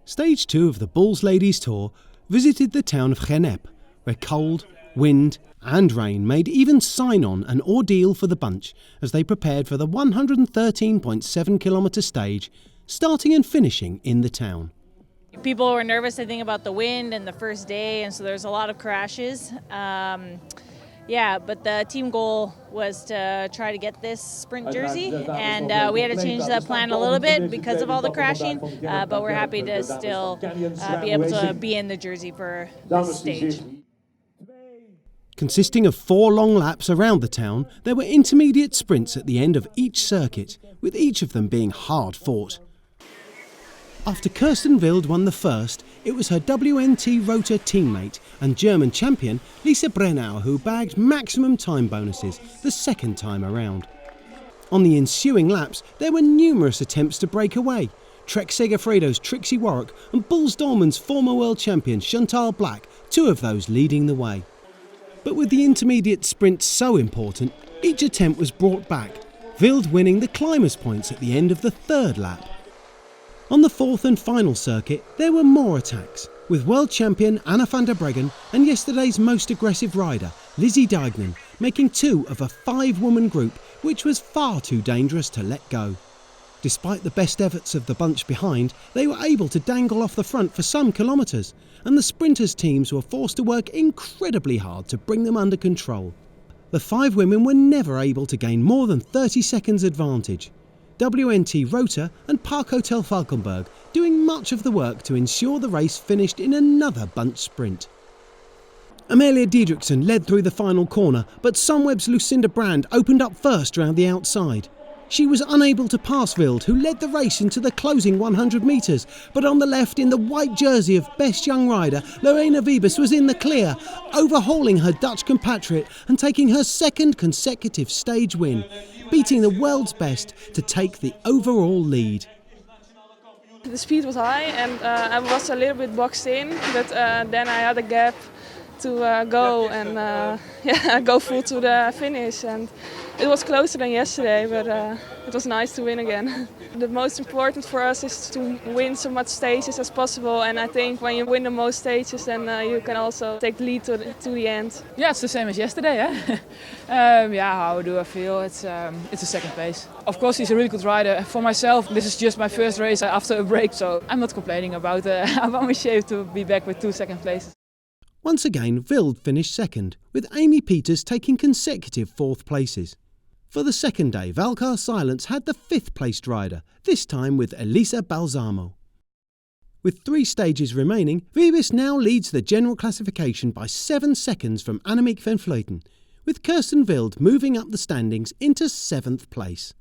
Stage 2 of the Boels Ladies Tour visited the town of Genep, where cold, wind and rain made even sign-on an ordeal for the bunch as they prepared for the 113.7 kilometre stage, starting and finishing in the town. People were nervous, I think, about the wind and the first day, and so there's a lot of crashes. But the team goal was to try to get this sprint jersey, and we had to change the plan a little bit because of all the crashing, but we're happy to still be able to be in the jersey for this stage. Consisting of 4 long laps around the town, there were intermediate sprints at the end of each circuit, with each of them being hard fought. After Kirsten Wild won the first, it was her WRT teammate and German champion Lisa Brennauer who bagged maximum time bonuses the second time around. On the ensuing laps, there were numerous attempts to break away. Trek Segafredo's Trixie Warwick and Boels Dolman's former world champion Chantal Black, 2 of those leading the way. But with the intermediate sprint so important, each attempt was brought back, Wild winning the climbers' points at the end of the 3rd lap. On the 4th and final circuit, there were more attacks, with world champion Anna van der Breggen and yesterday's most aggressive rider, Lizzie Deignan, making 2 of a 5-woman group, which was far too dangerous to let go. Despite the best efforts of the bunch behind, they were able to dangle off the front for some kilometres, and the sprinters' teams were forced to work incredibly hard to bring them under control. The 5 women were never able to gain more than 30 seconds advantage. WRT and Park Hotel Valkenburg doing much of the work to ensure the race finished in another bunch sprint. Amelia Diedrichsen led through the final corner, but Sunweb's Lucinda Brand opened up first round the outside. She was unable to pass Wild, who led the race into the closing 100 metres, but on the left, in the white jersey of best young rider, Lorena Wiebes was in the clear, overhauling her Dutch compatriot and taking her 2nd consecutive stage win, beating the world's best to take the overall lead. The speed was high and I was a little bit boxed in, but then I had a gap to go and go full to the finish, and it was closer than yesterday, but it was nice to win again. The most important for us is to win so much stages as possible, and I think when you win the most stages, then you can also take the lead to the end. Yeah, it's the same as yesterday. How do I feel? It's a 2nd place. Of course, he's a really good rider. For myself, this is just my first race after a break, so I'm not complaining about my shape to be back with 2 second places. Once again, Wild finished 2nd, with Amy Peters taking consecutive 4th places. For the 2nd day, Valcar Silence had the 5th placed rider, this time with Elisa Balsamo. With 3 stages remaining, Wiebes now leads the general classification by 7 seconds from Annemiek van Vleuten, with Kirsten Wild moving up the standings into 7th place.